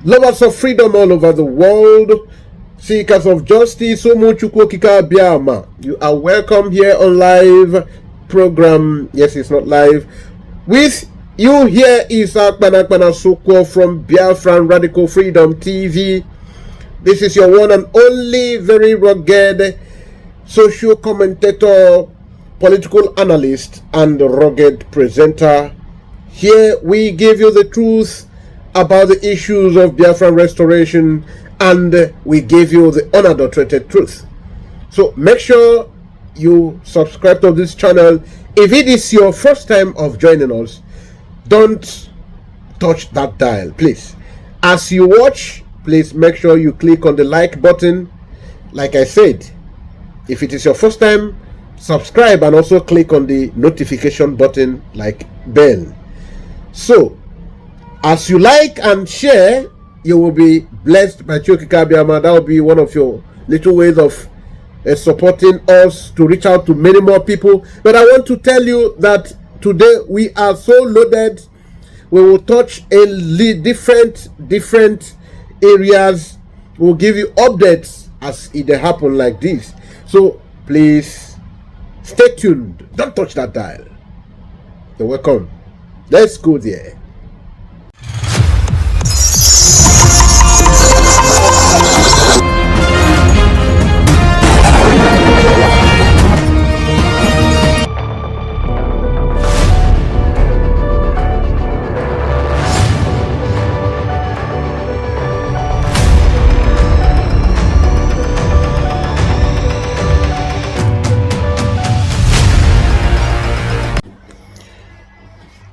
Lovers of freedom all over the world, seekers of justice, you are welcome here on live program. Yes, it's not live. With you here is Akpana Soko from Biafra Radical Freedom TV. This is your one and only very rugged social commentator, political analyst, and rugged presenter. Here we give you the truth about the issues of Biafran restoration, and we give you the unadulterated truth. So make sure you subscribe to this channel. If it is your first time of joining us, don't touch that dial, please. As you watch, please make sure you click on the like button. Like I said, if it is your first time, subscribe and also click on the notification button like bell. So as you like and share, you will be blessed by Chokika Biama. That will be one of your little ways of supporting us to reach out to many more people. But I want to tell you that today we are so loaded. We will touch a different areas. We'll give you updates as it happen like this. So please stay tuned. Don't touch that dial. You're welcome. Let's go there.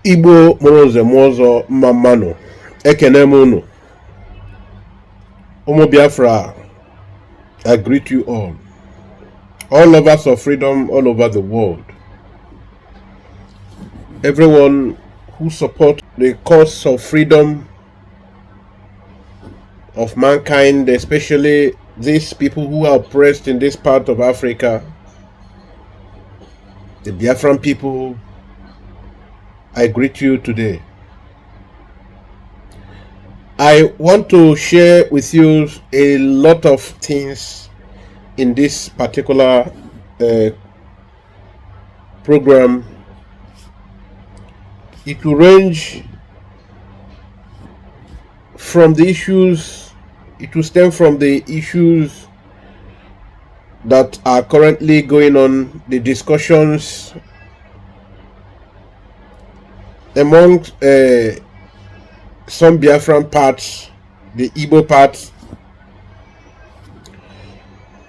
Igbo moroze mozo mamano ekenemunu Omo Biafra. I greet you all lovers of freedom all over the world, everyone who support the cause of freedom of mankind, especially these people who are oppressed in this part of Africa, the Biafran people. I greet you today. I want to share with you a lot of things in this particular program. It will range from the issues, it will stem from the issues that are currently going on, the discussions among some Biafran parts, the Igbo parts,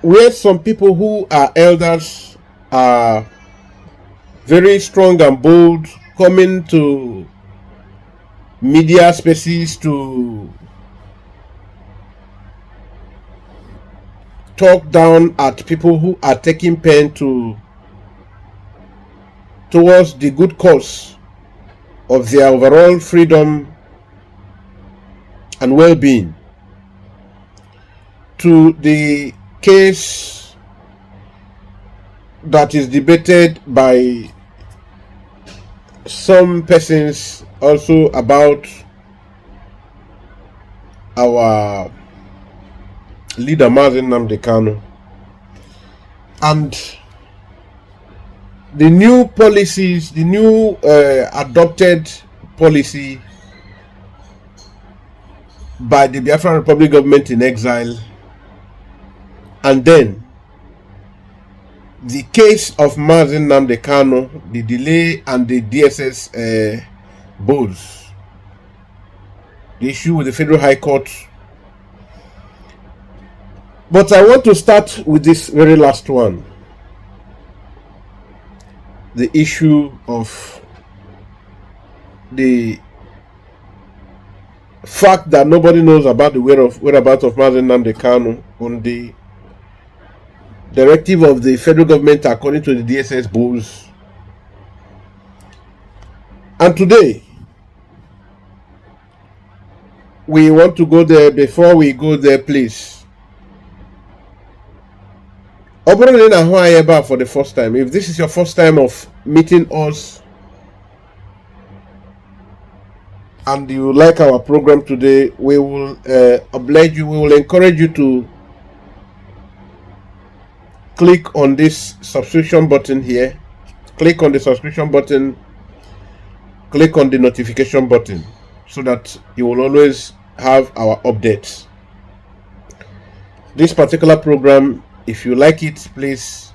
where some people who are elders are very strong and bold, coming to media spaces to talk down at people who are taking pain towards the good cause of their overall freedom and well-being. To the case that is debated by some persons also about our leader Mazen Nnamdi Kanu and the new policies, the new adopted policy by the Biafran Republic government in exile, and then the case of Mazen Nnamdi Kanu, the delay and the DSS boards, the issue with the Federal High Court. But I want to start with this very last one. The issue of the fact that nobody knows about the whereabouts of Mazen Nnamdi Kanu on the directive of the federal government according to the DSS bulls. And today, we want to go there. Before we go there, please, for the first time, if this is your first time of meeting us, and you like our program today, we will oblige you, we will encourage you to click on this subscription button here. Click on the subscription button, click on the notification button, so that you will always have our updates. This particular program, if you like it, please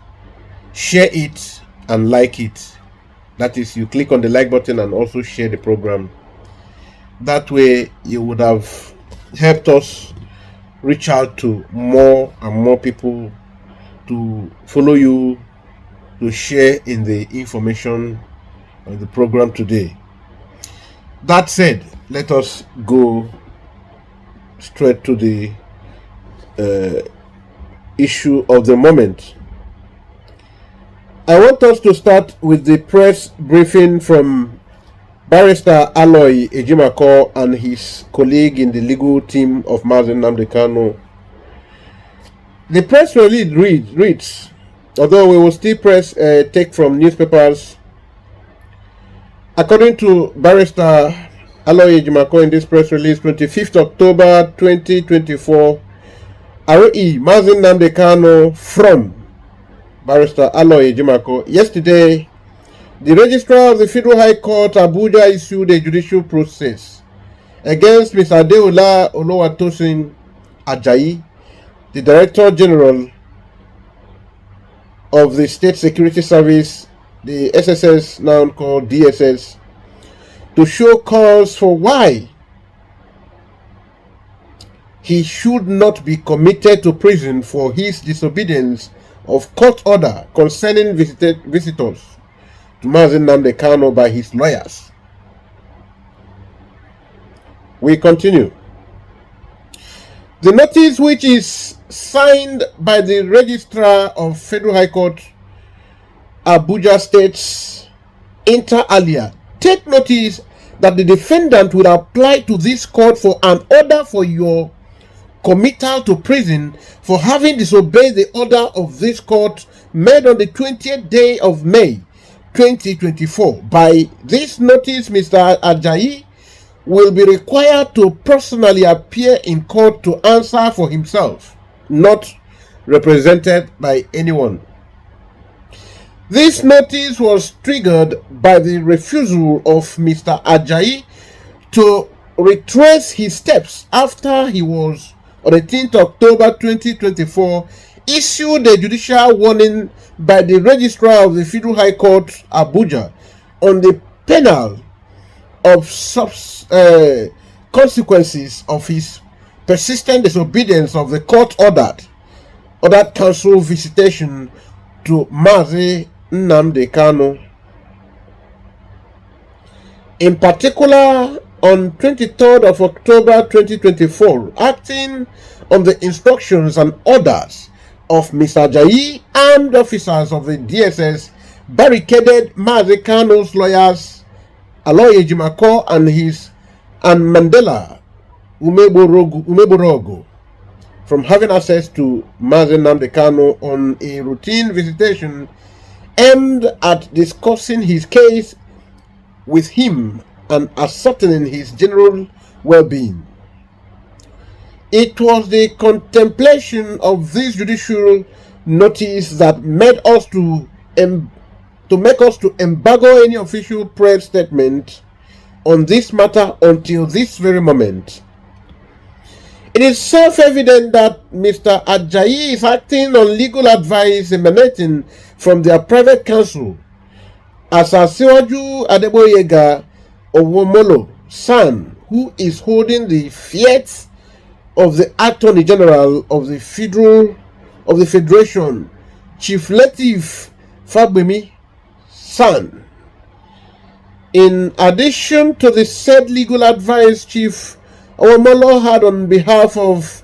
share it and like it. That is, you click on the like button and also share the program. That way you would have helped us reach out to more and more people to follow you, to share in the information of the program today. That said, let us go straight to the issue of the moment. I want us to start with the press briefing from Barrister Aloy Ejimako and his colleague in the legal team of Mazi Nnamdi Kanu. The press release reads, although we will still take from newspapers. According to Barrister Aloy Ejimako in this press release, 25th October 2024, RE Mazi Nnamdi Kanu from Barrister Aloy Ejimako. Yesterday, the Registrar of the Federal High Court, Abuja, issued a judicial process against Mr. Adeola Oluwatosin Ajayi, the Director General of the State Security Service, the SSS, now called DSS, to show cause for why he should not be committed to prison for his disobedience of court order concerning visitors to Mazi Nnamdi Kanu by his lawyers. We continue. The notice, which is signed by the Registrar of Federal High Court, Abuja, states inter alia, take notice that the defendant will apply to this court for an order for your committal to prison for having disobeyed the order of this court made on the 20th day of May 2024. By this notice, Mr. Ajayi will be required to personally appear in court to answer for himself, not represented by anyone. This notice was triggered by the refusal of Mr. Ajayi to retrace his steps after he was, on 18th October 2024, issued a judicial warning by the Registrar of the Federal High Court, Abuja, on the penal of consequences of his persistent disobedience of the court-ordered council visitation to Mazi Nnamdi Kanu. In particular, on 23rd of October 2024, acting on the instructions and orders of Mr. Ajayi, armed officers of the DSS barricaded Mazi Kanu's lawyers, Aloy Ejimako and Mandela Umeborogo, from having access to Mazi Nnamdi Kanu on a routine visitation aimed at discussing his case with him and ascertaining his general well-being. It was the contemplation of this judicial notice that made us to make us to embargo any official press statement on this matter until this very moment. It is self-evident that Mr. Ajayi is acting on legal advice emanating from their private counsel, as Asiwaju Adeboyega Owomolo, son, who is holding the fiat of the Attorney General of the Federation, Chief Lateef Fagbemi, son. In addition to the said legal advice, Chief Owomolo had, on behalf of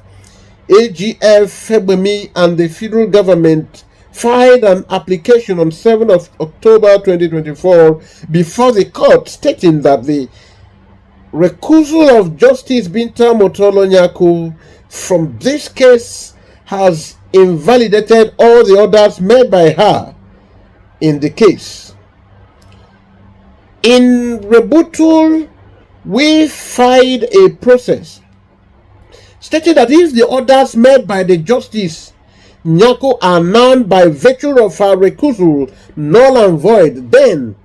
AGF Fagbemi and the federal government, filed an application on 7th of October 2024 before the court, stating that the recusal of Justice Binta Motolo-Nyako from this case has invalidated all the orders made by her in the case. In rebuttal we filed a process stating that if the orders made by the Justice Nyako are now by virtue of her recusal null and void, then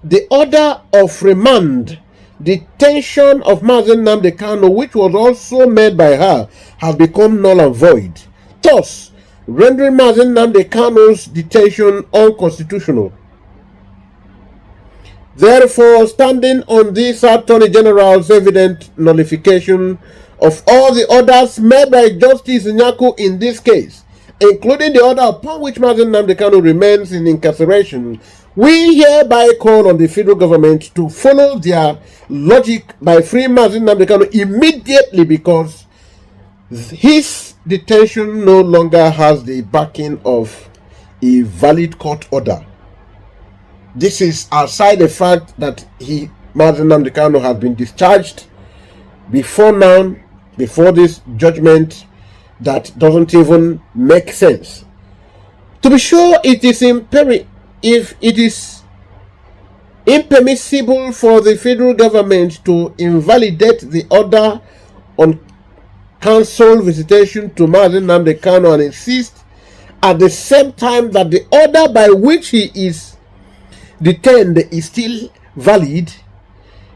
the order of remand, detention of Mazen Nnamdi Kanu, which was also made by her, has become null and void, thus rendering Mazen Nnamdi Kanu's detention unconstitutional. Therefore, standing on this Attorney General's evident nullification of all the orders made by Justice Nyako in this case, including the order upon which Mazen Nnamdi Kanu remains in incarceration, we hereby call on the federal government to follow their logic by freeing Mazen Nnamdi Kanu immediately, because his detention no longer has the backing of a valid court order. This is aside the fact that Mazen Nnamdi Kanu has been discharged before now, before this judgment that doesn't even make sense. To be sure, it is impermissible for the federal government to invalidate the order on counsel visitation to Mazen Nnamdi Kanu and insist at the same time that the order by which he is detained is still valid.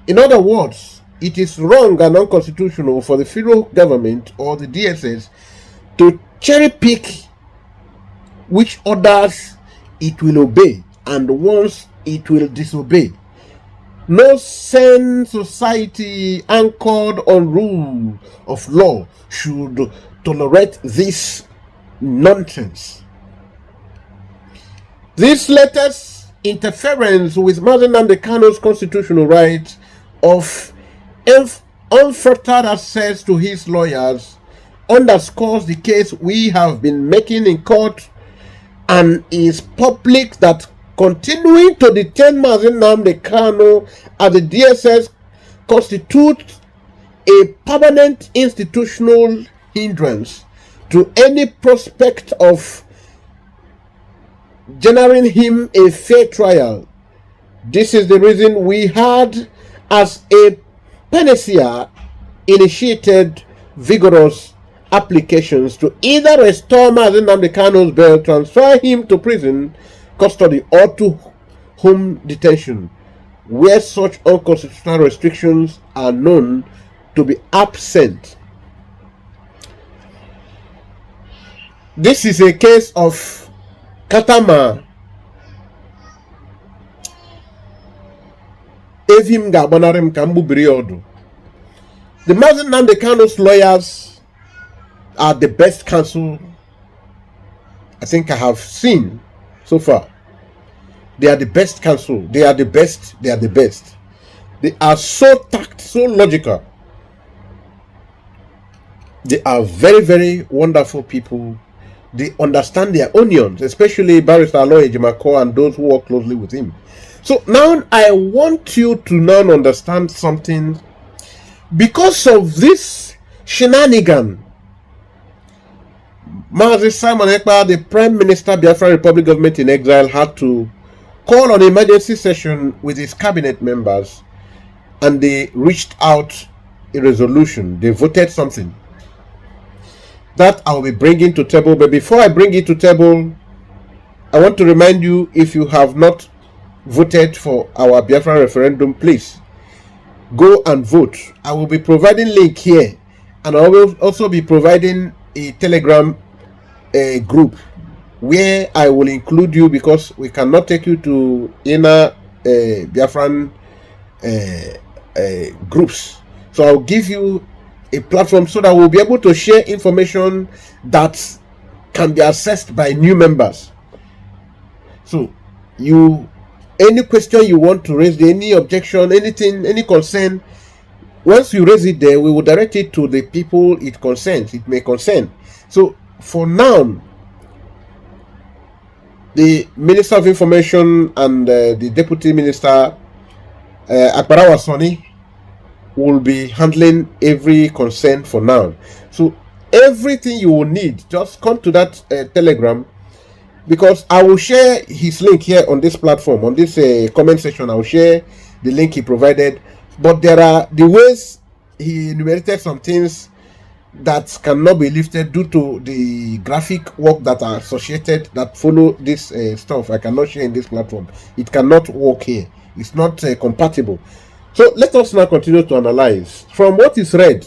In other words, it is wrong and unconstitutional for the federal government or the DSS to cherry pick which orders it will obey and ones it will disobey. No sane society anchored on rule of law should tolerate this nonsense. This latest interference with Mazen Nnamdi Kanu's constitutional right of unfettered access to his lawyers underscores the case we have been making in court, and is public that continuing to detain Mazen Nnamdi Kanu at the DSS constitutes a permanent institutional hindrance to any prospect of generating him a fair trial. This is the reason we had, as a panacea, initiated vigorous applications to either restore Mazen Nnamdi Kanu's bail, transfer him to prison custody, or to home detention, where such unconstitutional restrictions are known to be absent. This is a case of Katama Evim Gabanarem Kambubiri Odu. The Mazen Nnamdi Kanu's lawyers are the best counsel I think I have seen so far. They are the best counsel. They are the best. They are the best. They are so tact, so logical. They are very, very wonderful people. They understand their onions, especially Barrister Aloy Ejimako and those who work closely with him. So now I want you to now understand something. Because of this shenanigan, Mazi Simon Ekpa, the Prime Minister, Biafra Republic Government in Exile, had to call on emergency session with his cabinet members, and they reached out a resolution. They voted something that I'll be bringing to table. But before I bring it to table, I want to remind you, if you have not voted for our Biafra referendum, please go and vote. I will be providing link here, and I will also be providing a Telegram group where I will include you, because we cannot take you to inner Biafran groups. So I'll give you a platform so that we'll be able to share information that can be accessed by new members. So any question you want to raise, any objection, anything, any concern, once you raise it there, we will direct it to the people it may concern. So for now, the Minister of Information and the Deputy Minister, Ekpa Wasoni, will be handling every concern for now. So everything you will need, just come to that Telegram, because I will share his link here on this platform, on this comment section. I will share the link he provided But there are the ways he enumerated some things that cannot be lifted due to the graphic work that are associated that follow this stuff. I cannot share in this platform. It cannot work here. It's not compatible. So let us now continue to analyze from what is read.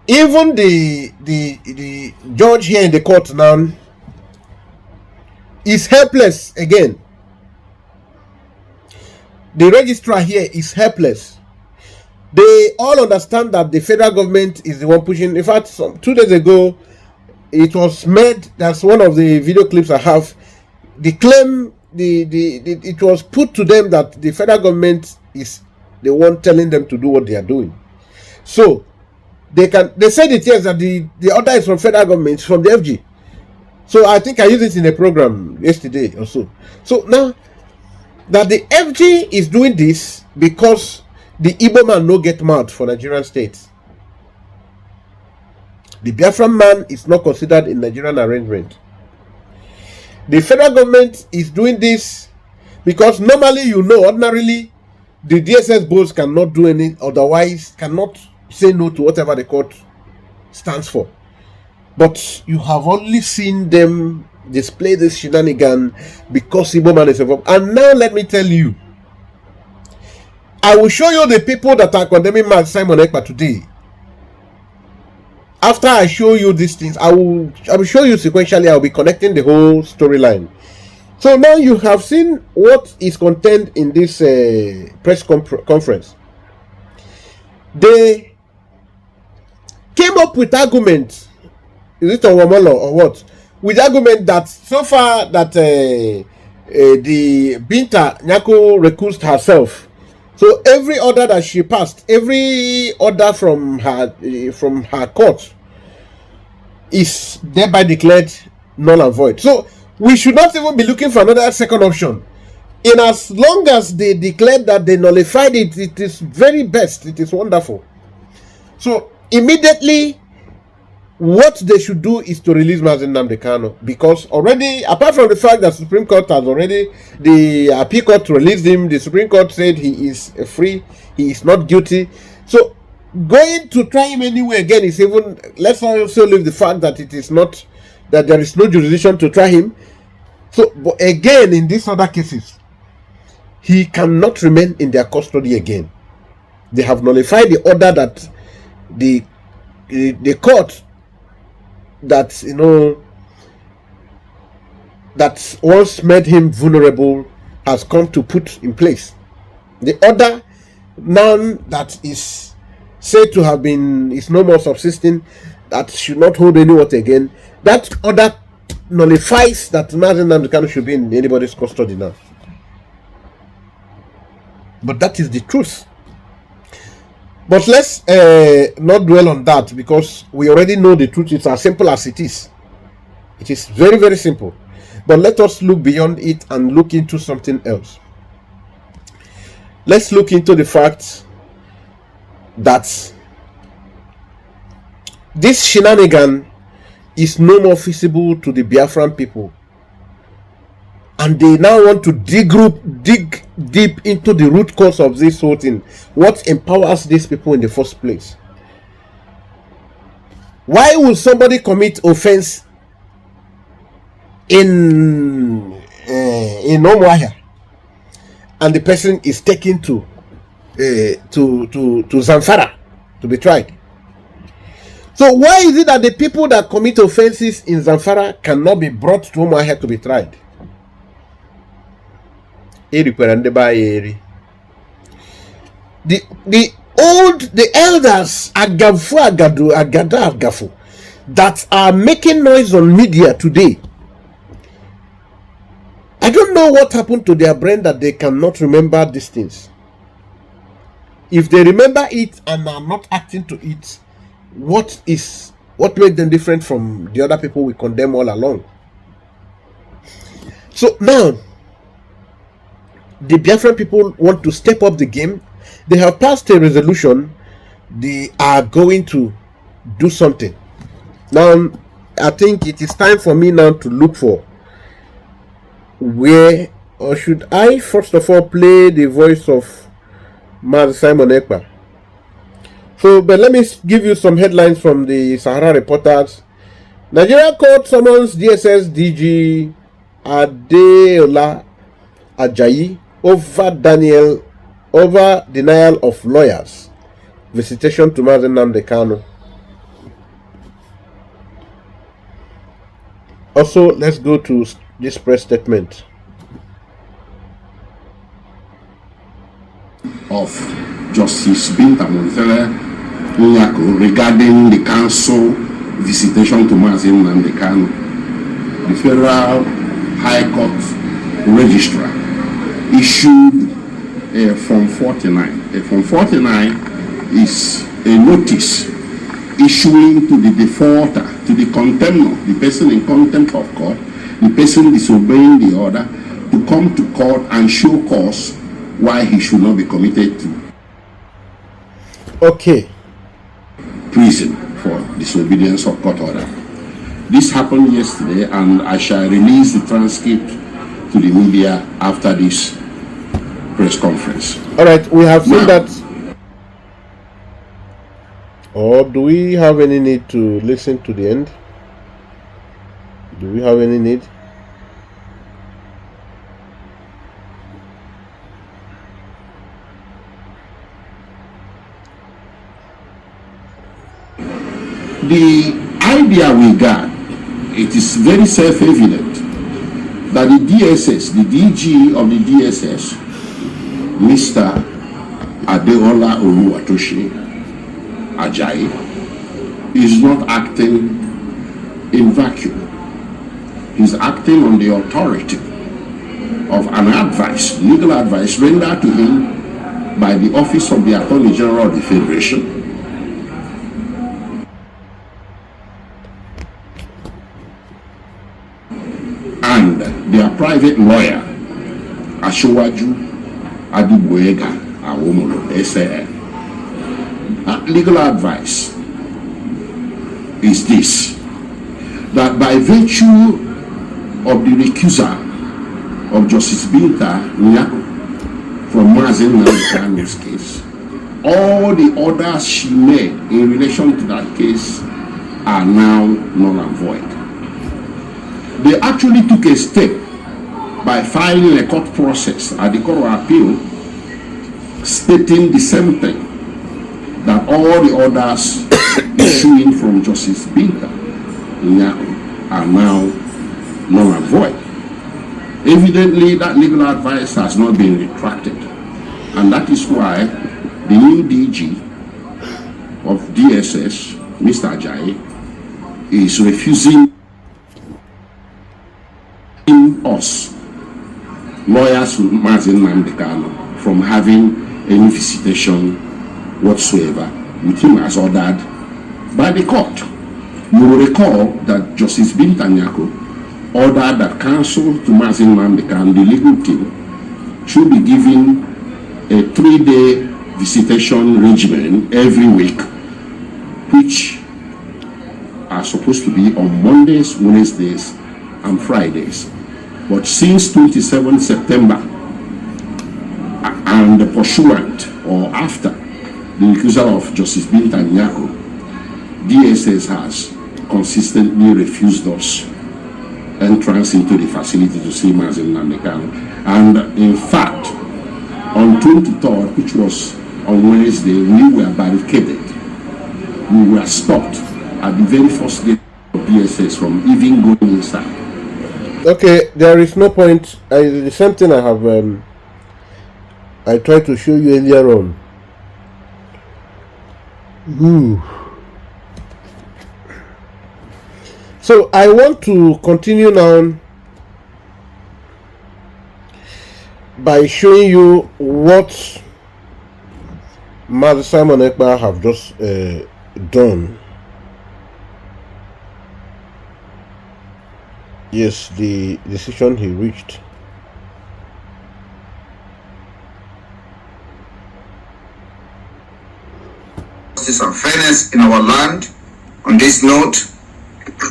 Even the judge here in the court now is helpless again. The registrar here is helpless. They all understand that the federal government is the one pushing. In fact, 2 days ago, it was made. That's one of the video clips I have. The claim, it was put to them that the federal government is the one telling them to do what they are doing. So they said it, yes, that the order is from federal government, from the FG. So I think I used it in a program yesterday or so. So now that the FG is doing this because the Igbo man no get mad for Nigerian states. The Biafra man is not considered in Nigerian arrangement. The federal government is doing this because normally, ordinarily, the DSS boards cannot do any, otherwise cannot say no to whatever the court stands for. But you have only seen them display this shenanigan because Igbo man is involved. And now let me tell you, I will show you the people that are condemning Simon Ekpa today. After I show you these things, I will show you sequentially. I will be connecting the whole storyline. So now you have seen what is contained in this press conference. They came up with arguments. Is it Owamolo or what? With argument that so far that the Binta Nyako recused herself. So every order that she passed, every order from her court is thereby declared null and void. So we should not even be looking for another second option. In as long as they declared that they nullified it, it is very best. It is wonderful. So immediately, what they should do is to release Mazi Nnamdi Kanu, because already, apart from the fact that Supreme Court has already, the appeal court released him, the Supreme Court said he is free, he is not guilty. So going to try him anyway again is even, let's also leave the fact that it is not, that there is no jurisdiction to try him. So, but again, in these other cases, he cannot remain in their custody again. They have nullified the order that the court that that once made him vulnerable has come to put in place. The order now that is said to have been is no more subsisting, that should not hold any water again. That order nullifies that Mazi Nnamdi Kanu should be in anybody's custody now. But that is the truth. But let's not dwell on that, because we already know the truth. It's as simple as it is. It is very, very simple. But let us look beyond it and look into something else. Let's look into the fact that this shenanigan is no more feasible to the Biafran people. And they now want to dig deep into the root cause of this whole thing. What empowers these people in the first place? Why would somebody commit offense in Omwahia and the person is taken to Zamfara to be tried? So why is it that the people that commit offenses in Zamfara cannot be brought to Omwahia to be tried? The elders Agafu that are making noise on media today, I don't know what happened to their brain that they cannot remember these things. If they remember it and are not acting to it, what made them different from the other people we condemn all along? So now the Biafran people want to step up the game. They have passed a resolution. They are going to do something. Now, I think it is time for me now to look for where, or should I first of all play the voice of Mazi Simon Ekpa. So, but let me give you some headlines from the Sahara Reporters. Nigeria court summons DSS DG Adeola Ajayi over denial of lawyers. Visitation to Mazi Nnamdi Kanu. Also, let's go to this press statement. Of Justice Binta Nyako regarding the council visitation to Mazi Nnamdi Kanu. The Federal High Court Registrar issued a Form 49. A Form 49 is a notice issuing to the defaulter, to the contemnor, the person in contempt of court, the person disobeying the order, to come to court and show cause why he should not be committed to prison for disobedience of court order. This happened yesterday, and I shall release the transcript to the media after this press conference. All right, we have seen that. Or do we have any need to listen to the end? Do we have any need? The idea we got, it is very self-evident that the DSS, the DG of the DSS, Mr. Adeola Oluwatoshi Ajayi, is not acting in vacuum. He's acting on the authority of an advice, legal advice rendered to him by the Office of the Attorney General of the Federation, and their private lawyer, Ashowaju Adibuega Awomolo, SAN. That legal advice is this: that by virtue of the recusal of Justice Binta Nyako from Mazi Nnamdi Kanu's case, all the orders she made in relation to that case are now null and void. They actually took a step by filing a court process at the Court of Appeal stating the same thing, that all the orders issuing from Justice Binta Nyako are now null and void. Evidently, that legal advice has not been retracted, and that is why the new DG of DSS, Mr. Ajayi, is refusing us, lawyers with Mazi Nnamdi Kanu, from having any visitation whatsoever with him as ordered by the court. You will recall that Justice Binta Nyako ordered that counsel to Mazi Nnamdi Kanu, the legal team, should be given a 3-day visitation regimen every week, which are supposed to be on Mondays, Wednesdays, and Fridays. But since 27 September and pursuant or after the recusal of Justice Binta Nyako, DSS has consistently refused us entrance into the facility to see Mazi Nnamdi Kanu. And in fact, on 23rd, which was on Wednesday, we were barricaded. We were stopped at the very first gate of DSS from even going inside. Okay, there is no point. The same thing I have I tried to show you earlier on. So I want to continue now by showing you what Mazi Simon Ekpa have just done. Yes, the decision he reached. Justice and fairness in our land. On this note,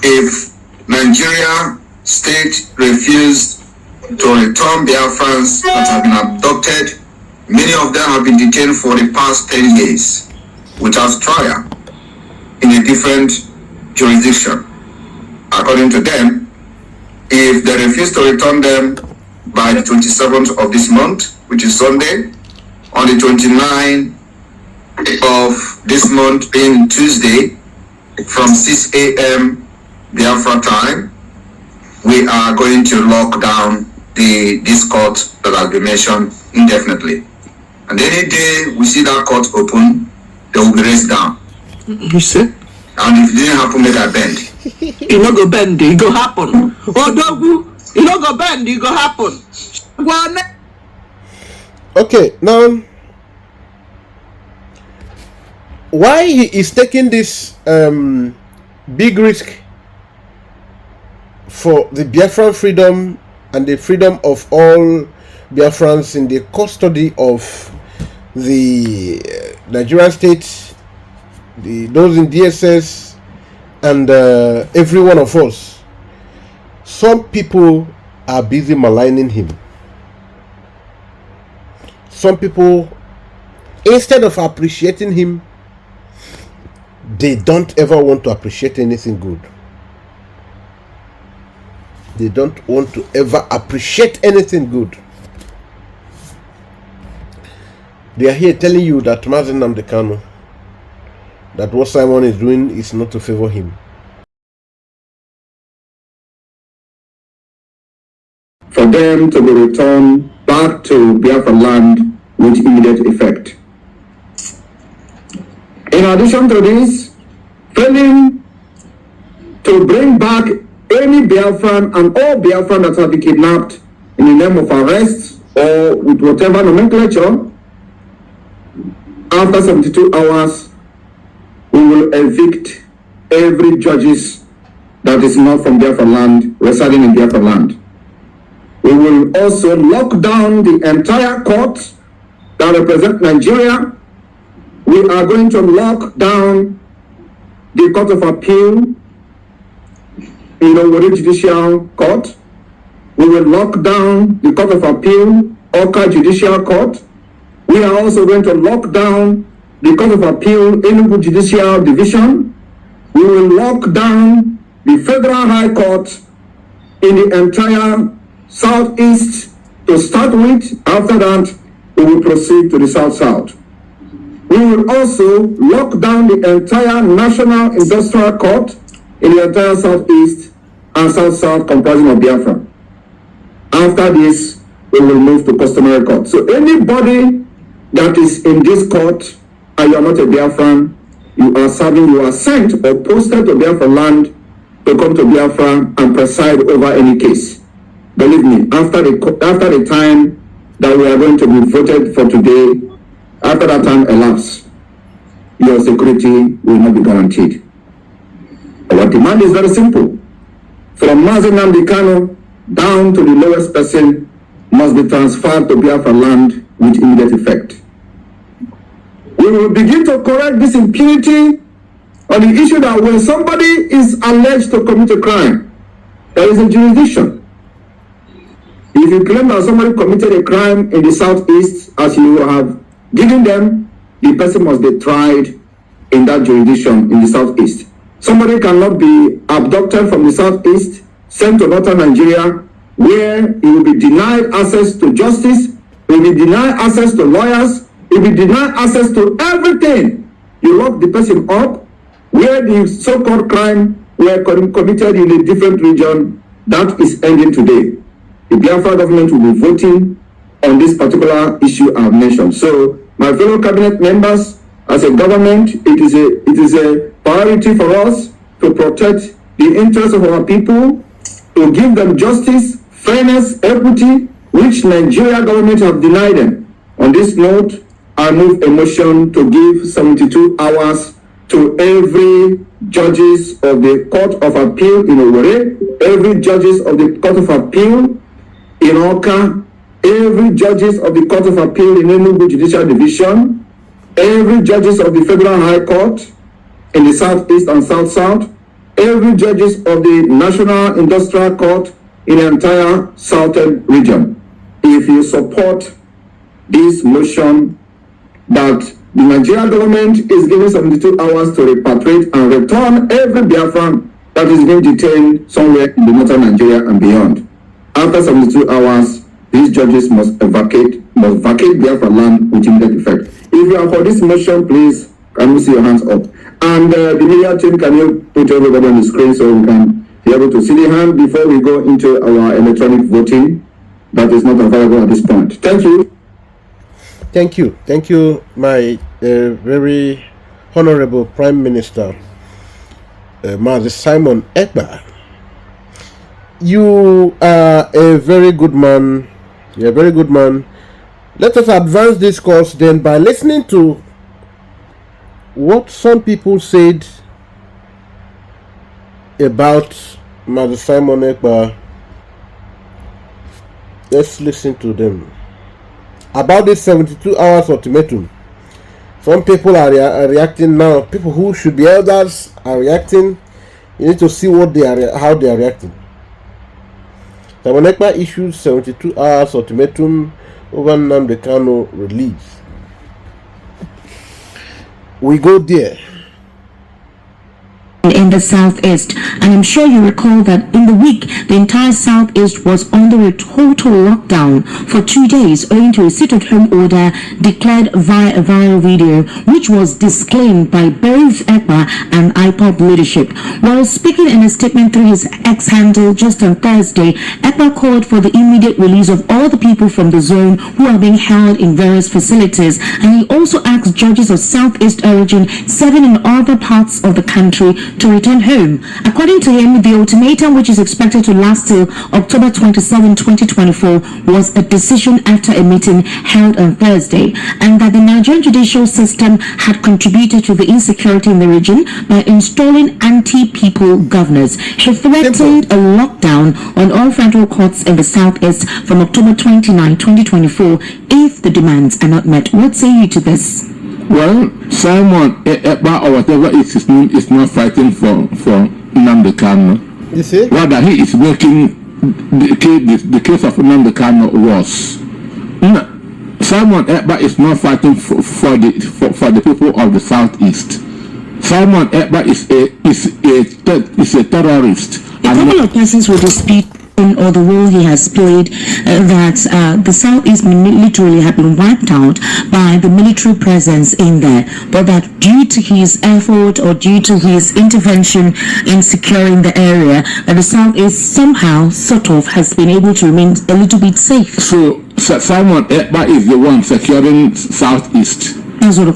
if Nigeria state refused to return Biafrans that have been abducted Many of them have been detained for the past 10 years without trial in a different jurisdiction. According to them, if they refuse to return them by the 27th of this month, which is Sunday, on the 29th of this month being Tuesday, from 6 a.m. Biafra time, we are going to lock down this court that has been mentioned indefinitely. And any day we see that court open, they will be raised down. You see? And if it didn't happen, make I bend. You no go bend, it go happen. Odogu, you no go bend, it go happen. Okay, now why he is taking this big risk for the Biafran freedom and the freedom of all Biafrans in the custody of the Nigerian state, those in DSS, and every one of us. Some people are busy maligning him. Some people, instead of appreciating him, they don't ever want to appreciate anything good. They don't want to ever appreciate anything good. They are here telling you that Mazi Nnamdi Kanu, that what Simon is doing is not to favor him. For them to be returned back to Biafra land with immediate effect. In addition to this, failing to bring back any Biafran and all Biafran that have been kidnapped in the name of arrest or with whatever nomenclature, after 72 hours, we will evict every judges that is not from Biafra land, residing in Biafra land. We will also lock down the entire court that represent Nigeria. We are going to lock down the Court of Appeal, Wari Judicial Court. We will lock down the Court of Appeal, Oka Judicial Court. We are also going to lock down the Court of Appeal, Enugu Judicial Division. We will lock down the Federal High Court in the entire Southeast to start with. After that, we will proceed to the South-South. We will also lock down the entire National Industrial Court in the entire Southeast and South-South comprising of Biafra. After this, we will move to customary court. So anybody that is in this court and you are not a Biafran, you are sent or posted to Biafra land to come to Biafra and preside over any case. Believe me, after the time that we are going to be voted for today, after that time elapses, your security will not be guaranteed. Our demand is very simple. From Mazi Nnamdi Kanu down to the lowest person must be transferred to Biafra land with immediate effect. We will begin to correct this impunity on the issue that when somebody is alleged to commit a crime, there is a jurisdiction. If you claim that somebody committed a crime in the Southeast, as you have given them, the person must be tried in that jurisdiction in the Southeast. Somebody cannot be abducted from the Southeast, sent to northern Nigeria, where he will be denied access to justice, he will be denied access to lawyers, he will be denied access to everything. You lock the person up, where the so-called crime were committed in a different region. That is ending today. The Biafra government will be voting on this particular issue I have mentioned. So, my fellow cabinet members, as a government, it is a priority for us to protect the interests of our people, to give them justice, fairness, equity, which Nigeria government have denied them. On this note, I move a motion to give 72 hours to every judges of the Court of Appeal in Owerri, every judges of the Court of Appeal in Oka, every judges of the Court of Appeal in Enugu Judicial Division, every judges of the Federal High Court in the Southeast and South-South, every judges of the National Industrial Court in the entire Southern region. If you support this motion that the Nigerian government is given 72 hours to repatriate and return every Biafran that is being detained somewhere in the northern Nigeria and beyond. After 72 hours, these judges must vacate Biafra land with immediate effect. If you are for this motion, please, can we see your hands up? And the media team, can you put everybody on the screen so we can be able to see the hand before we go into our electronic voting that is not available at this point. Thank you. Thank you, my very honorable Prime Minister, Mazi Simon Ekpa. You are a very good man. You're a very good man. Let us advance this course then by listening to what some people said about Mazi Simon Ekpa. Let's listen to them. About this 72 hours ultimatum. Some people are reacting now. People who should be elders are reacting. You need to see what how they are reacting. Simon Ekpa issued 72 hours ultimatum over Nnamdi Kanu release. We go there. In the southeast, and I'm sure you recall that in the week the entire southeast was under a total lockdown for 2 days owing to a sit-at-home order declared via a viral video, which was disclaimed by both Ekpa and IPOB leadership. While speaking in a statement through his X handle just on Thursday, Ekpa called for the immediate release of all the people from the zone who are being held in various facilities, and he also asked judges of southeast origin serving in other parts of the country to return home. According to him, the ultimatum, which is expected to last till October 27, 2024, was a decision after a meeting held on Thursday, and that the Nigerian judicial system had contributed to the insecurity in the region by installing anti-people governors. He threatened a lockdown on all federal courts in the southeast from October 29, 2024, if the demands are not met. What say you to this? Well, Simon Ekpa or whatever is is not fighting for Nnamdi Kanu. You see? Rather, he is making the case of Nnamdi Kanu worse. Simon Ekpa is not fighting for the people of the southeast. Simon Ekpa is a terrorist. A couple of persons will dispute or the role he has played, that the southeast literally have been wiped out by the military presence in there, but that due to his effort or due to his intervention in securing the area, that the southeast somehow sort of has been able to remain a little bit safe. So Simon Ekpa is the one securing southeast. Simon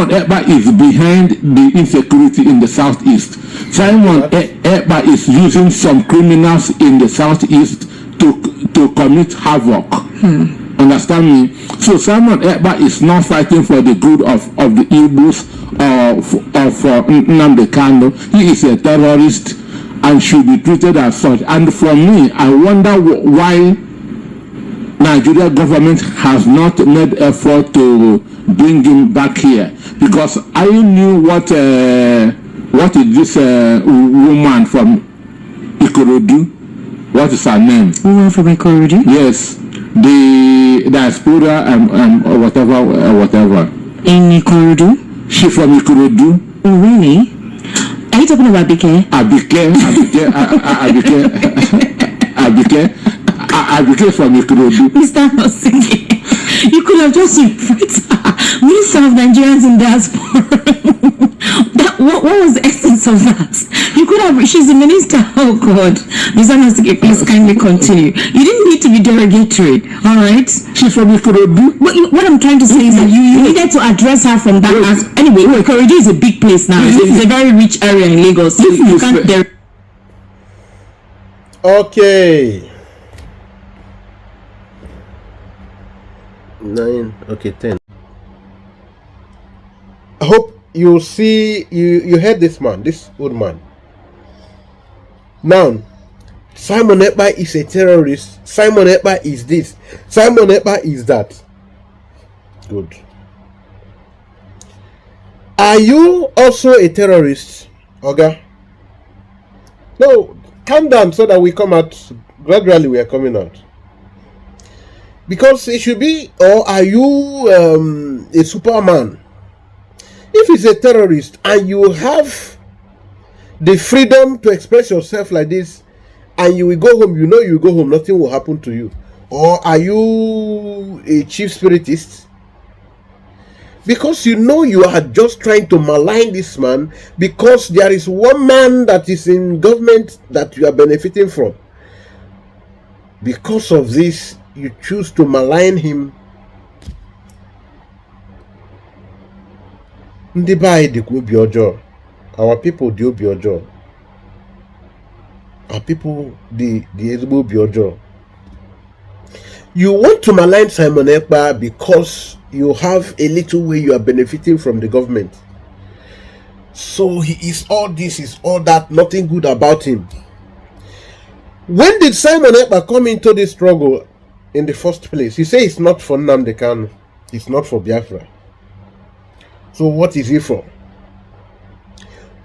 Ekpa is behind the insecurity in the southeast. Simon Ekpa is using some criminals in the southeast to commit havoc. Understand me? So Simon Ekpa is not fighting for the good of the Igbos or for Nnamdi Kanu. He is a terrorist and should be treated as such. And for me, I wonder why Nigeria government has not made effort to bring him back here, because I knew what is this woman from Ikorodu? What is her name? Woman from Ikorodu? Yes, the diaspora and whatever. In Ikorodu? She from Ikorodu. Oh really? Are you talking about Abike? Abike from Ikorodu. Mr. Hosiki, you could have just referred her Minister of Nigerians in Diaspora. What was the essence of that? You could have, she's the minister. Oh God. Mr. Hosiki, please kindly continue. You didn't need to be derogatory, alright? She's from Ikorodu. What I'm trying to say is that you needed to address her from that aspect. Anyway, Ikorodu is a big place now. It's a very rich area in Lagos. So you can't Okay. 9, okay, 10. I hope you see, you heard this man, this old man. Now, Simon Ekpa is a terrorist. Simon Ekpa is this. Simon Ekpa is that. Good. Are you also a terrorist, Oga? No, calm down so that we come out. Gradually we are coming out. Because it should be, or are you a Superman? If he's a terrorist and you have the freedom to express yourself like this, and you will go home, you know you go home, nothing will happen to you. Or are you a chief spiritist? Because you know you are just trying to malign this man because there is one man that is in government that you are benefiting from. Because of this, you choose to malign him. Ndị be anyị dịkwa obi ọjọọ. Our people dị obi ọjọọ. Our people dị ezigbo obi ọjọọ. You want to malign Simon Ekpa because you have a little way you are benefiting from the government. So he is all this, is all that, nothing good about him. When did Simon Ekpa come into this struggle in the first place? He said it's not for Nnamdi Kanu, it's not for Biafra. So what is he for?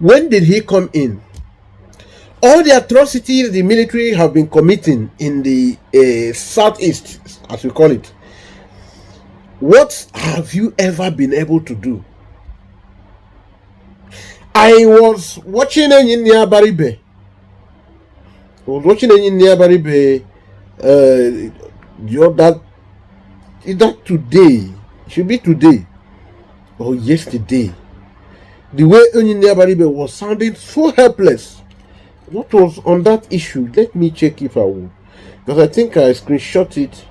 When did he come in? All the atrocities the military have been committing in the southeast, as we call it, what have you ever been able to do? I was watching Enyinia Baribe. That today, should be today or yesterday. The way Enyinia Baribe was sounding so helpless. What was on that issue? Let me check if I will, because I think I screenshot it.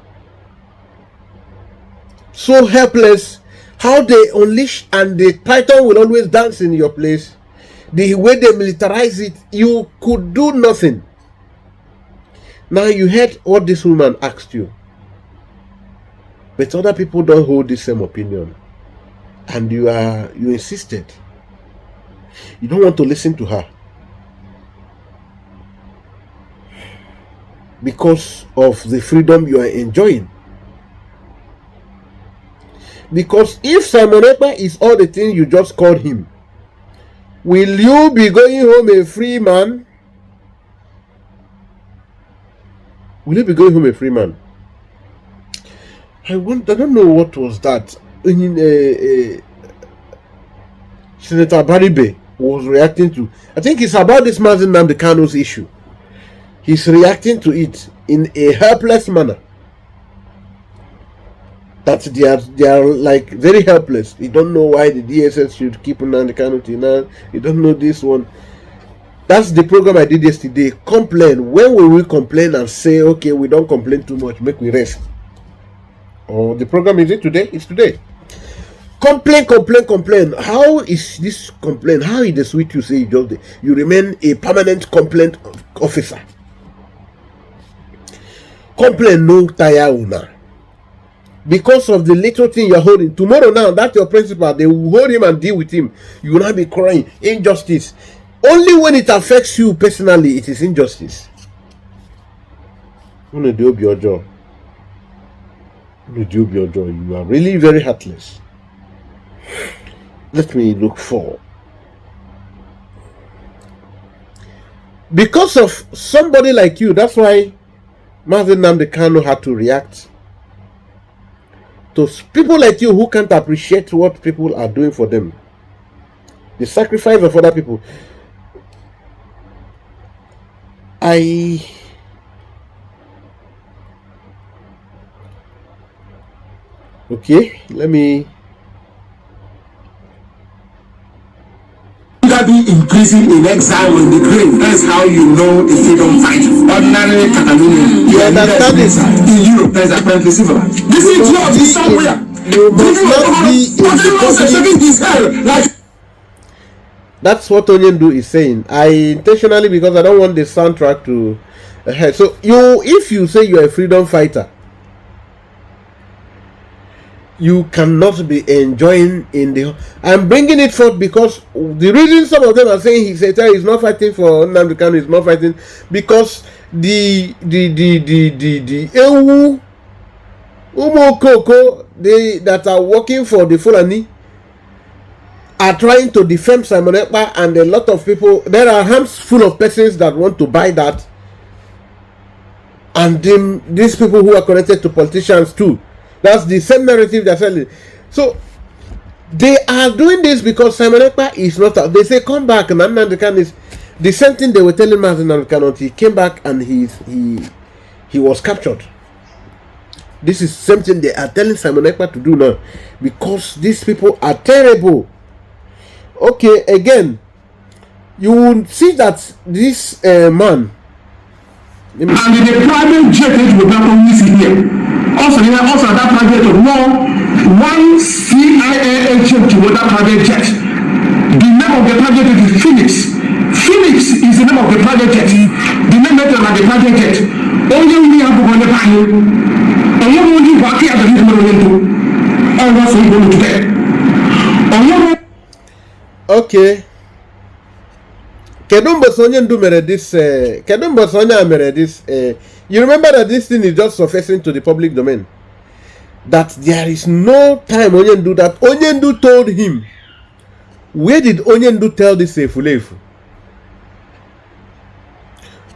So helpless, how they unleash and the python will always dance in your place. The way they militarize it, you could do nothing. Now you heard what this woman asked you, but other people don't hold the same opinion, and you insisted. You don't want to listen to her because of the freedom you are enjoying. Because if Simon Ekpa is all the things you just called him, will you be going home a free man? Will you be going home a free man? I don't know what was that. Senator Baribe was reacting to. I think it's about this Mazen Nnamdi Kanu's issue. He's reacting to it in a helpless manner. That they are like very helpless. You don't know why the DSS should keep Nnamdi Kanu till now. You don't know this one. That's the program I did yesterday. Complain. When will we complain and say, okay, we don't complain too much, make we rest? Oh, the program is it today? It's today. Complain. How is this complaint? How is the sweet you say you remain a permanent complaint officer? Complain no tire una. Because of the little thing you're holding. Tomorrow now, that's your principal. They will hold him and deal with him. You will not be crying. Injustice. Only when it affects you personally, it is injustice. You do your job. You are really very heartless. Let me look for. Because of somebody like you, that's why Mazen Nnamdi Kanu had to react to people like you who can't appreciate what people are doing for them. The sacrifice of other people. Okay, let me. Be in prison, in exile, in the grave. That's how you know a freedom fighter. Ordinary Catalonian. You understand this? In Europe, there's apparently civil. This is not somewhere. You must not be in the country. That's what Onyendu is saying. I intentionally, because I don't want the soundtrack to. So if you say you're a freedom fighter, you cannot be enjoying in the. I'm bringing it forth because the reason some of them are saying he's not fighting for Nnamdi Kanu, he's not fighting because the Ewu Umokoko that are working for the Fulani are trying to defend Simon Ekpa, and a lot of people. There are hands full of persons that want to buy that. and these people who are connected to politicians too. That's the same narrative they're selling. So they are doing this because Simon Ekpa is not out. They say come back, and Nnamdi Kanu is the same thing they were telling Nnamdi Kanu. He came back and he was captured. This is the same thing they are telling Simon Ekpa to do now, because these people are terrible. Okay, again, you will see that this man. And the private jet will not only see here. Also that private jet, one CIA agent with that private jet. The name of the private jet is Phoenix. Phoenix is the name of the private jet. The name of the private jet. Only we have to go to the panel. And you only walk here at the middle. And what's going to bed. Okay. Kedumbo Sonya mere this. Kedumbo Sonya mere this. You remember that this thing is just surfacing to the public domain. That there is no time Onyendu that Onyendu told him. Where did Onyendu tell this Efulefu?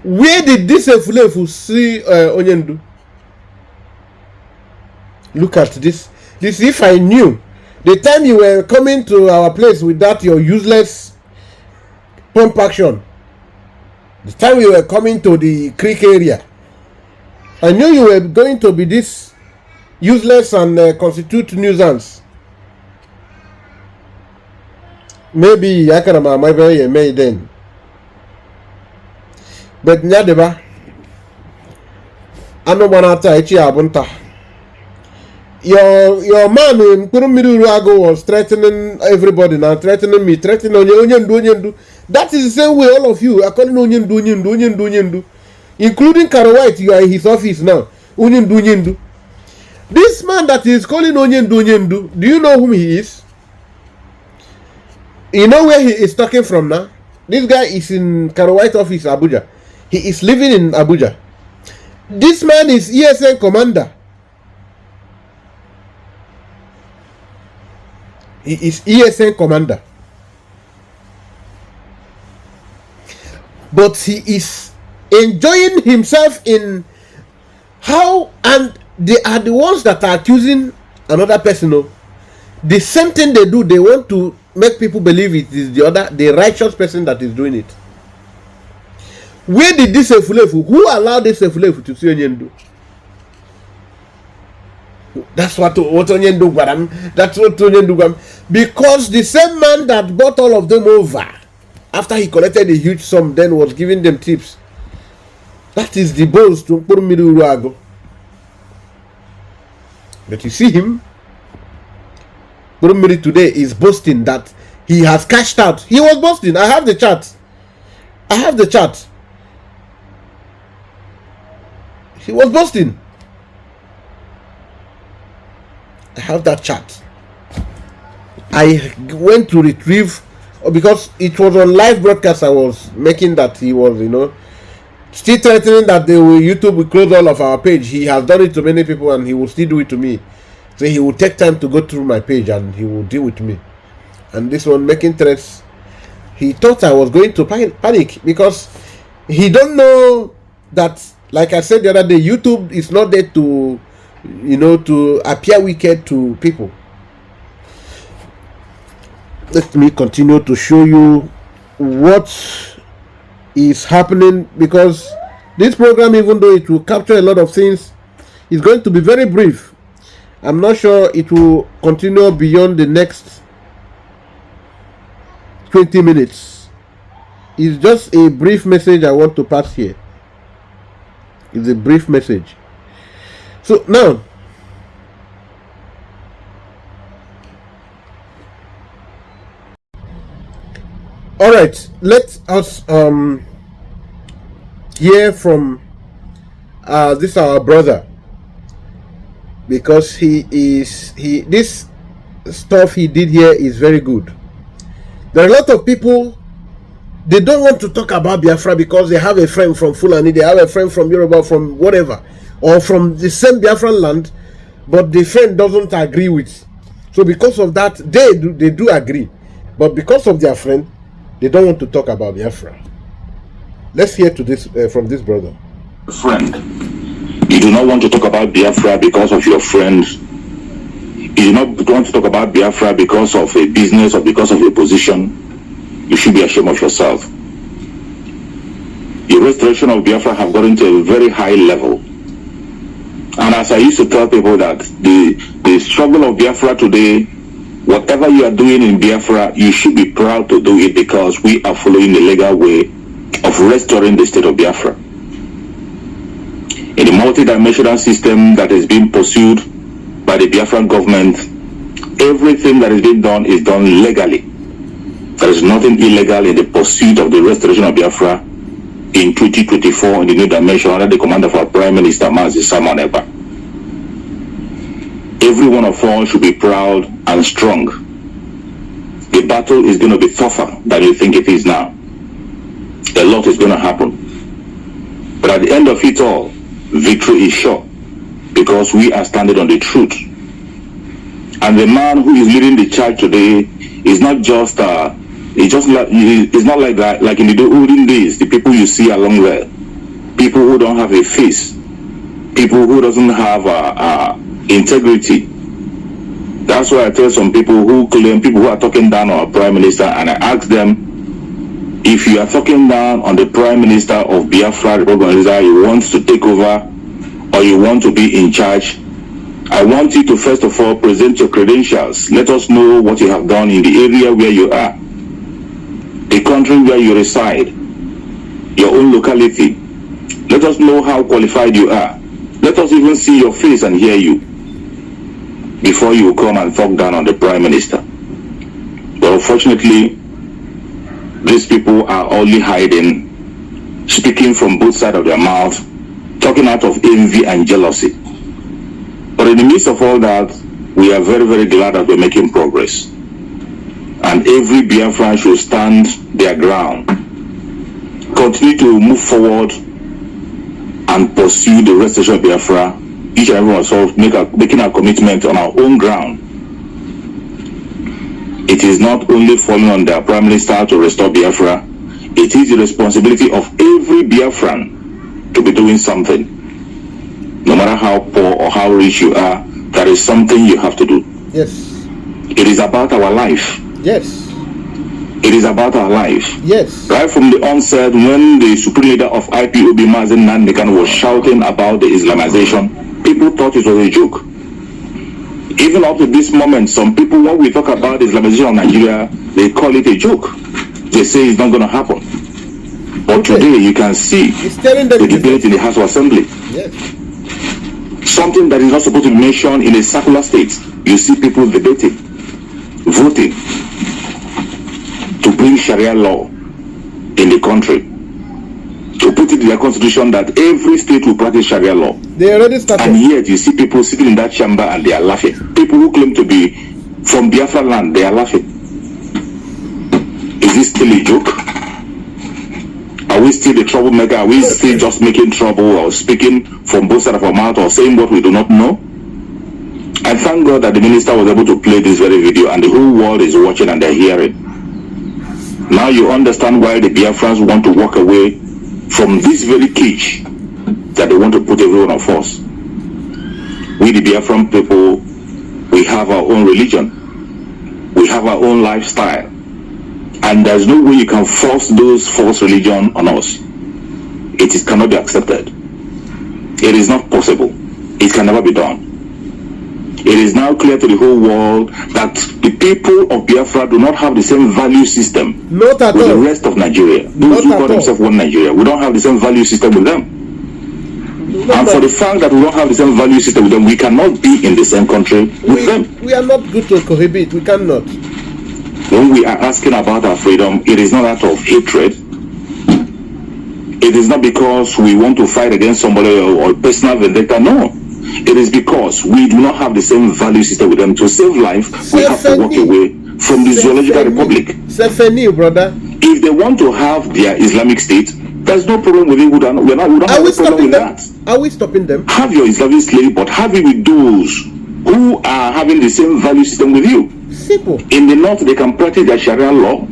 Where did this Efulefu see Onyendu? Look at this. This, if I knew the time you were coming to our place with that your useless pump action, the time you were coming to the creek area, I knew you were going to be this useless and constitute nuisance. Maybe I can remember my then. But Nyadeba, I know one after Abunta. Your man in Kurumirago was threatening everybody now, threatening me, threatening Onyendu. That is the same way all of you are calling Onyendu. Including Karo White, you are in his office now. Onyendu. This man that is calling Onyendu, do you know whom he is? You know where he is talking from now? This guy is in Karo White office, Abuja. He is living in Abuja. This man is ESN commander. He is ESN commander. But he is enjoying himself in how, and they are the ones that are accusing another person. The same thing they do, they want to make people believe it is the righteous person that is doing it. Where did this Efulefu, who allowed this Efulefu to see Onyendu? That's what Onyendu Gwadam. That's what Onyendu Gwadam. Because the same man that bought all of them over, after he collected a huge sum, then was giving them tips. That is the boss to Purmiru Urago. But you see him, Purmiru today is boasting that he has cashed out. He was boasting. I have the chart. He was boasting. I have that chart. I went to retrieve, because it was on live broadcast. I was making that he was, still threatening that YouTube will close all of our page. He has done it to many people and he will still do it to me. So he will take time to go through my page and he will deal with me. And this one making threats, he thought I was going to panic because he don't know that, like I said the other day, YouTube is not there to, to appear wicked to people. Let me continue to show you what is happening, because this program, even though it will capture a lot of things, is going to be very brief. I'm not sure it will continue beyond the next 20 minutes. It's just a brief message I want to pass here. It's a brief message. So now, all right, let us hear from this our brother, because this stuff he did here is very good. There are a lot of people, they don't want to talk about Biafra because they have a friend from Fulani, they have a friend from Yoruba, from whatever, or from the same Biafran land, but the friend doesn't agree with. So because of that, they do agree, but because of their friend, they don't want to talk about Biafra. Let's hear to this from this brother. Friend. You do not want to talk about Biafra because of your friends. You do not want to talk about Biafra because of a business or because of a position. You should be ashamed of yourself. The restoration of Biafra have gotten to a very high level. And as I used to tell people that the struggle of Biafra today, whatever you are doing in Biafra, you should be proud to do it because we are following the legal way of restoring the state of Biafra. In the multi-dimensional system that is being pursued by the Biafran government, everything that is being done is done legally. There is nothing illegal in the pursuit of the restoration of Biafra in 2024 in the new dimension under the command of our Prime Minister, Simon Ekpa. Every one of us should be proud and strong. The battle is going to be tougher than you think it is now. A lot is going to happen. But at the end of it all, victory is sure because we are standing on the truth. And the man who is leading the charge today is not just it's not like that, like in the olden days, the people you see along there, people who don't have a face, people who doesn't have integrity. That's why I tell some people who claim, people who are talking down on our Prime Minister, and I ask them, if you are talking down on the Prime Minister of Biafra, the organizer, you want to take over or you want to be in charge, I want you to first of all present your credentials. Let us know what you have done in the area where you are, the country where you reside, your own locality. Let us know how qualified you are. Let us even see your face and hear you before you come and talk down on the Prime Minister. But unfortunately, these people are only hiding, speaking from both sides of their mouth, talking out of envy and jealousy. But in the midst of all that, we are very, very glad that we're making progress. And every Biafran should stand their ground, continue to move forward and pursue the restoration of Biafra, each and every one of us making a commitment on our own ground. It is not only falling on the Prime Minister to restore Biafra, it is the responsibility of every Biafran to be doing something. No matter how poor or how rich you are, there is something you have to do. Yes. It is about our life. Yes. It is about our life. Yes. Right from the onset, when the supreme leader of IPOB, Mazen Nandekan, was shouting about the Islamization, people thought it was a joke. Even up to this moment, some people, when we talk about the Islamization of Nigeria, they call it a joke. They say it's not going to happen. But today, you can see the debate in the House of Assembly. Yes. Something that is not supposed to be mentioned in a secular state. You see people debating, voting to bring Sharia law in the country, to put it in their constitution that every state will practice Sharia law. They already started. And yet you see people sitting in that chamber and they are laughing. People who claim to be from Biafra land, they are laughing. Is this still a joke? Are we still the troublemaker? Are we still just making trouble or speaking from both sides of our mouth or saying what we do not know? I thank God that the minister was able to play this very video and the whole world is watching and they're hearing. Now you understand why the Biafrans want to walk away from this very cage that they want to put every one of us. We the Biafran people, we have our own religion. We have our own lifestyle. And there's no way you can force those false religion on us. It cannot be accepted. It is not possible. It can never be done. It is now clear to the whole world that the people of Biafra do not have the same value system with the rest of Nigeria. Those who call themselves one Nigeria, we don't have the same value system with them. And for the fact that we don't have the same value system with them, we cannot be in the same country with them. We are not good to cohabit. We cannot. When we are asking about our freedom, it is not out of hatred. It is not because we want to fight against somebody or personal vendetta. No. It is because we do not have the same value system with them. To save life, we have to walk away from the zoological republic. Brother. If they want to have their Islamic state, there's no problem with it. We don't have a problem with that. Are we stopping them? Have your Islamic state, but have it with those who are having the same value system with you. Simple. In the north, they can practice their Sharia law.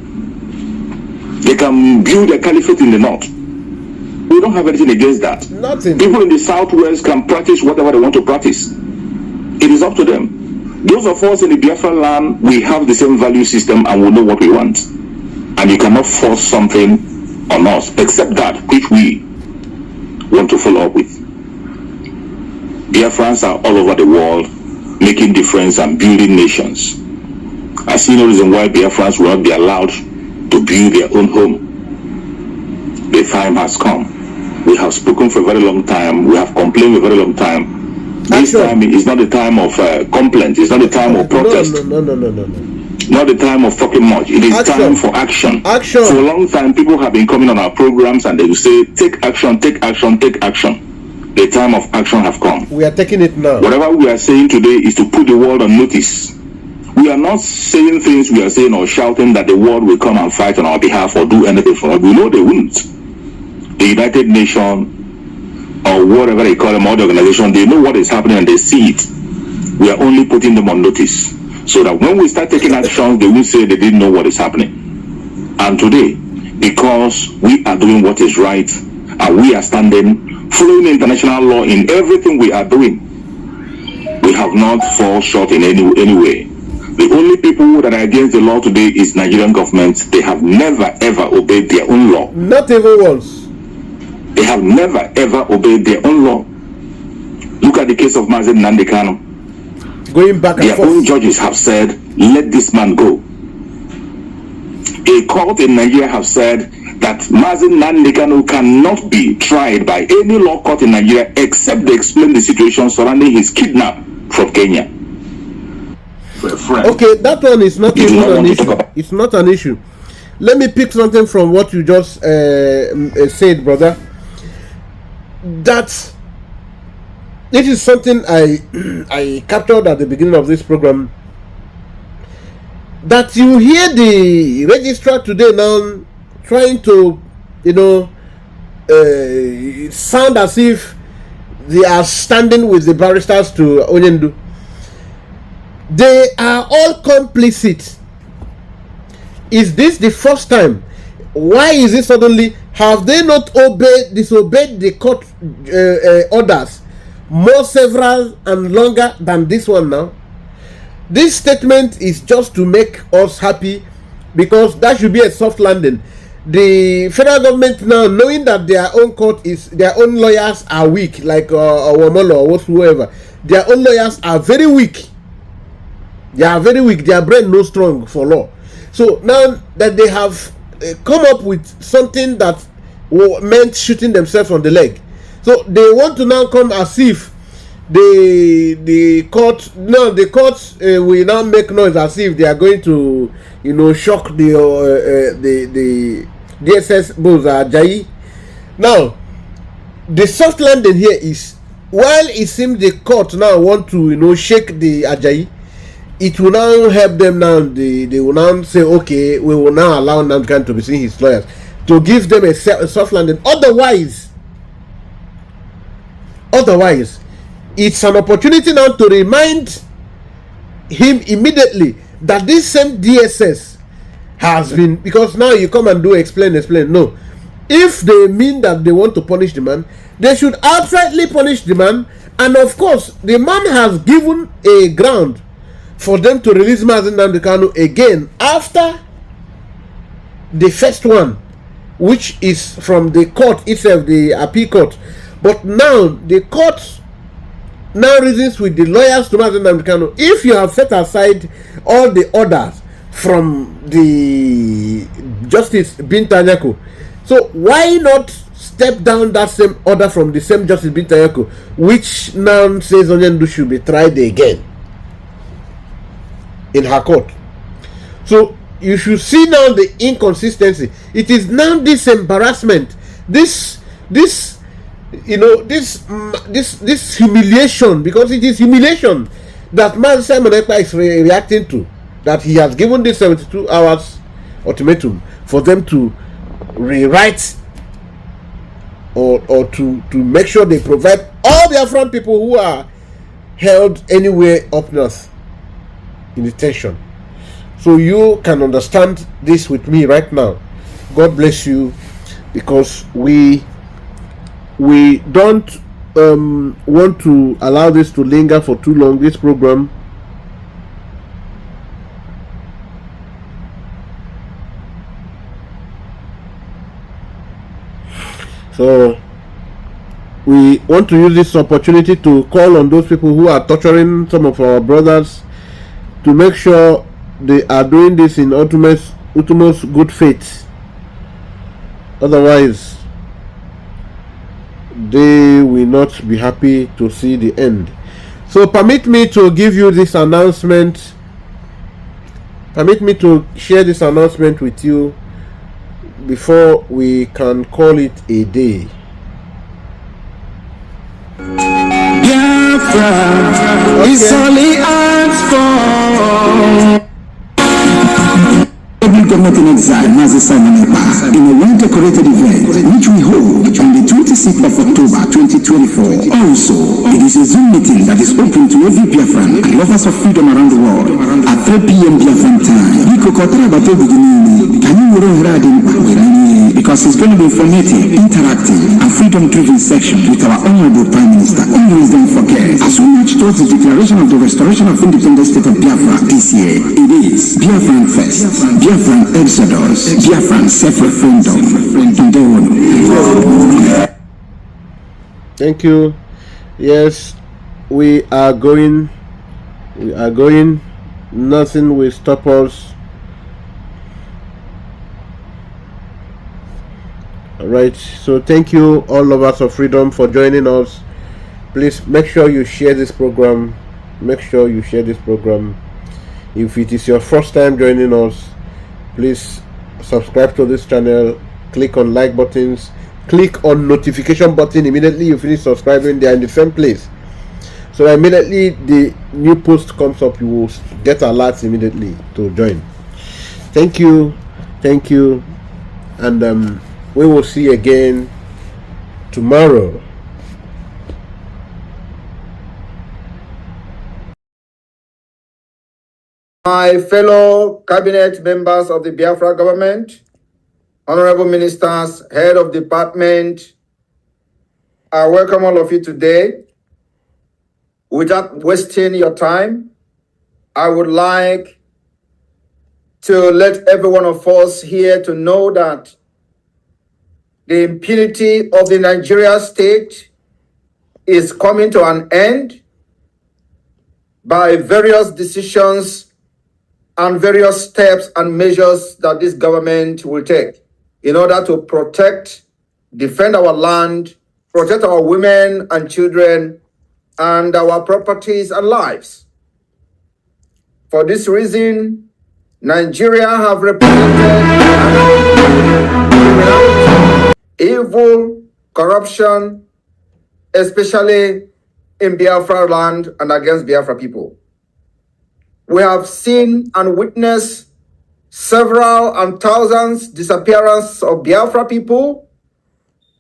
They can build a caliphate in the north. We don't have anything against that. Nothing. People in the Southwest can practice whatever they want to practice. It is up to them. Those of us in the Biafra land, we have the same value system and we know what we want. And you cannot force something on us except that which we want to follow up with. Biafrans are all over the world making difference and building nations. I see no reason why Biafrans will not be allowed to build their own home. The time has come. We have spoken for a very long time. We have complained for a very long time. This time is not the time of complaint. It's not the time of protest. No. Not the time of talking much. It is time for action. Action. For a long time, people have been coming on our programs and they will say, take action, take action, take action. The time of action have come. We are taking it now. Whatever we are saying today is to put the world on notice. We are not saying things we are saying or shouting that the world will come and fight on our behalf or do anything for us. We know they won't. The United Nations or whatever they call them, all the organization, they know what is happening and they see it. We are only putting them on notice so that when we start taking action, they will say they didn't know what is happening. And today, because we are doing what is right and we are standing, following international law in everything we are doing, we have not fall short in any way. The only people that are against the law today is Nigerian government. They have never ever obeyed their own law. Not even once. They have never ever obeyed their own law. Look at the case of Mazen Nnamdi Kanu. Going back and Their forth. own judges have said, let this man go. A court in Nigeria have said that Mazen Nnamdi Kanu cannot be tried by any law court in Nigeria except they explain the situation surrounding his kidnap from Kenya. Okay, that one is not even an issue. It's not an issue. Let me pick something from what you just said, brother. That this is something I captured at the beginning of this program. That you hear the registrar today now trying to, sound as if they are standing with the barristers to Onyendu. They are all complicit. Is this the first time? Why is it suddenly? Have they not disobeyed the court orders more several and longer than this one now? This statement is just to make us happy because that should be a soft landing. The federal government now, knowing that their own court is, their own lawyers are weak, like Wamolo or whatsoever, their own lawyers are very weak. They are very weak. Their brain no strong for law. So now that they have come up with something that meant shooting themselves on the leg, so they want to now come as if the court will now make noise as if they are going to shock the DSS BRGIE. Now the soft landing here is, while it seems the court now want to shake the AJAI, it will now help them now. They will now say, okay, we will now allow Nnamdi Kanu to be seeing his lawyers, to give them a soft landing. Otherwise, it's an opportunity now to remind him immediately that this same DSS has been, because now you come and do explain. No, if they mean that they want to punish the man, they should outrightly punish the man. And of course, the man has given a ground for them to release Mazen Nnamdi Kanu again after the first one, which is from the court itself, the appeal court. But now the court now reasons with the lawyers to Mazen Nnamdi Kanu. If you have set aside all the orders from the Justice Binta Nyako, so why not step down that same order from the same Justice Binta Nyako, which now says Onyendu should be tried again in her court? So you should see now the inconsistency. It is now this embarrassment, this humiliation, because it is humiliation that man Simon Ekpa is reacting to, that he has given this 72 hours ultimatum for them to rewrite or to make sure they provide all the Afghan people who are held anywhere up north in detention. So you can understand this with me right now. God bless you, because we we don't want to allow this to linger for too long, this program. So we want to use this opportunity to call on those people who are torturing some of our brothers to make sure they are doing this in utmost good faith. Otherwise, they will not be happy to see the end. So permit me to give you this announcement. Permit me to share this announcement with you before we can call it a day. Biafra is only asked for. Every government in exile has a Simon Ekpa in a well-decorated event which we hold on the 26th of October 2024. Also, it is a Zoom meeting that is open to every Biafran and lovers of freedom around the world at 3 p.m. Biafran time. Because it's going to be informative, interactive, and freedom-driven section with our Honorable Prime Minister. Always don't forget, as we march towards the declaration of the restoration of independent state of Biafra this year, it is Biafran Fest, Biafran Exodus, Biafran Self-Referendum. Thank you. Yes, we are going. Nothing will stop us. Alright, so thank you all lovers of freedom for joining us. Please make sure you share this program. If it is your first time joining us, please subscribe to this channel, click on like buttons, click on notification button immediately you finish subscribing. They are in the same place, so immediately the new post comes up, you will get alerts immediately to join. Thank you, and we will see you again tomorrow. My fellow cabinet members of the Biafra government, honorable ministers, head of department, I welcome all of you today. Without wasting your time, I would like to let every one of us here to know that the impunity of the Nigerian state is coming to an end by various decisions and various steps and measures that this government will take in order to protect, defend our land, protect our women and children, and our properties and lives. For this reason, Nigeria have represented evil, corruption, especially in Biafra land and against Biafra people. We have seen and witnessed several and thousands disappearances of Biafra people,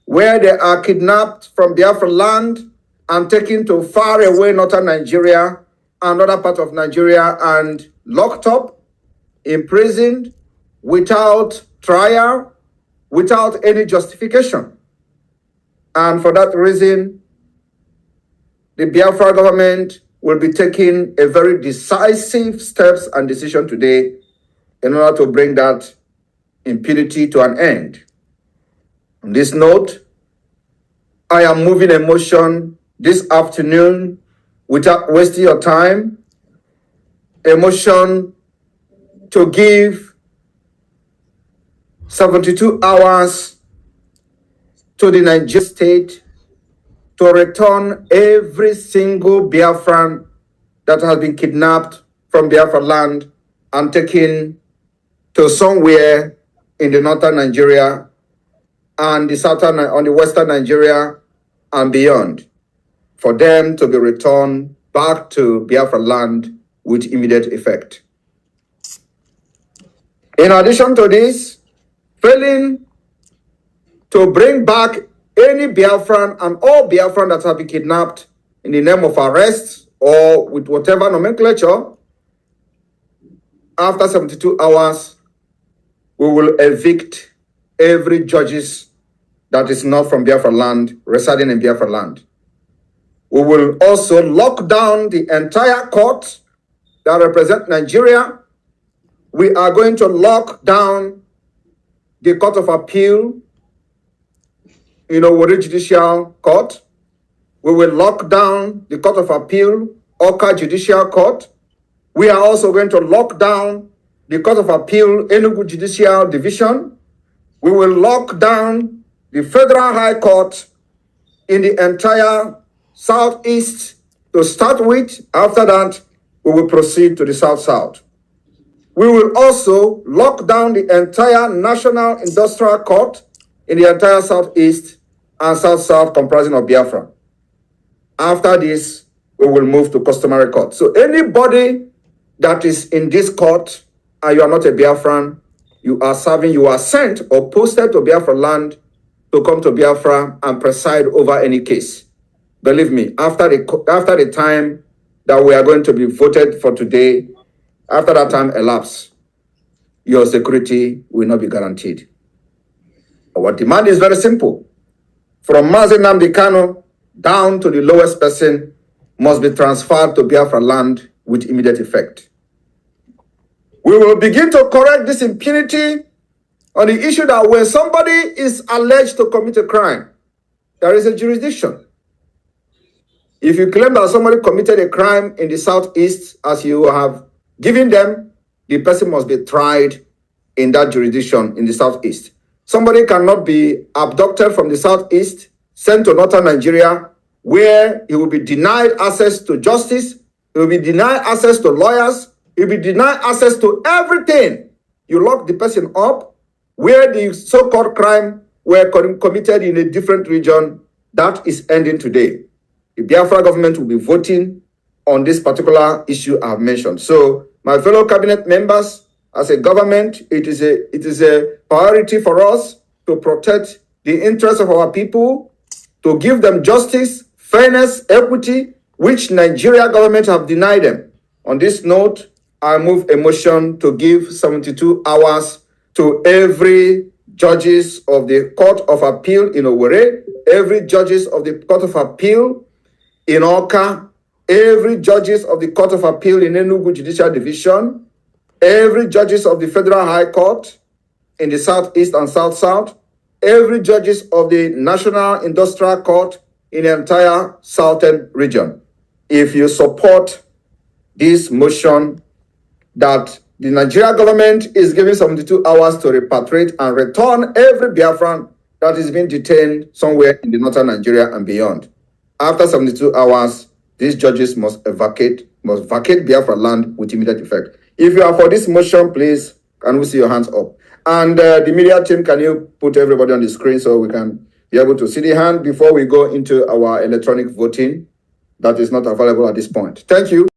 where they are kidnapped from Biafra land and taken to far away northern Nigeria and other parts of Nigeria and locked up, imprisoned, without trial, without any justification. And for that reason, the Biafra government will be taking a very decisive steps and decision today in order to bring that impunity to an end. On this note, I am moving a motion this afternoon without wasting your time, a motion to give 72 hours to the Nigerian state to return every single Biafran that has been kidnapped from Biafra land and taken to somewhere in the northern Nigeria and the southern, on the western Nigeria and beyond, for them to be returned back to Biafra land with immediate effect. In addition to this, failing to bring back any Biafran and all Biafran that have been kidnapped in the name of arrest or with whatever nomenclature, after 72 hours, we will evict every judges that is not from Biafra land residing in Biafra land. We will also lock down the entire court that represent Nigeria. We are going to lock down the Court of Appeal, Owerri Judicial Court. We will lock down the Court of Appeal, Awka Judicial Court. We are also going to lock down the Court of Appeal, Enugu Judicial Division. We will lock down the Federal High Court in the entire Southeast to start with. After that, we will proceed to the South-South. We will also lock down the entire National Industrial Court in the entire Southeast and South-South comprising of Biafra. After this, we will move to customary court. So anybody that is in this court and you are not a Biafran, you are sent or posted to Biafra land to come to Biafra and preside over any case. Believe me, after the time that we are going to be voted for today, after that time elapses, your security will not be guaranteed. Our demand is very simple. From Mazi Nnamdi Kanu down to the lowest person must be transferred to Biafra land with immediate effect. We will begin to correct this impunity on the issue that when somebody is alleged to commit a crime, there is a jurisdiction. If you claim that somebody committed a crime in the Southeast, as you have given them, the person must be tried in that jurisdiction in the Southeast. Somebody cannot be abducted from the Southeast, sent to northern Nigeria, where he will be denied access to justice, he will be denied access to lawyers, he will be denied access to everything. You lock the person up where the so-called crime were committed in a different region. That is ending today. The Biafra government will be voting on this particular issue I have mentioned. So, my fellow cabinet members, as a government, it is a priority for us to protect the interests of our people, to give them justice, fairness, equity, which Nigeria government have denied them. On this note, I move a motion to give 72 hours to every judges of the Court of Appeal in Owerri, every judges of the Court of Appeal in Awka, every judges of the Court of Appeal in Enugu Judicial Division, every judges of the Federal High Court in the Southeast and South-South, every judges of the National Industrial Court in the entire Southern region. If you support this motion that the Nigeria government is giving 72 hours to repatriate and return every Biafran that is being detained somewhere in the northern Nigeria and beyond. After 72 hours, these judges must vacate Biafra land with immediate effect. If you are for this motion, please, can we see your hands up? And the media team, can you put everybody on the screen so we can be able to see the hand before we go into our electronic voting that is not available at this point? Thank you.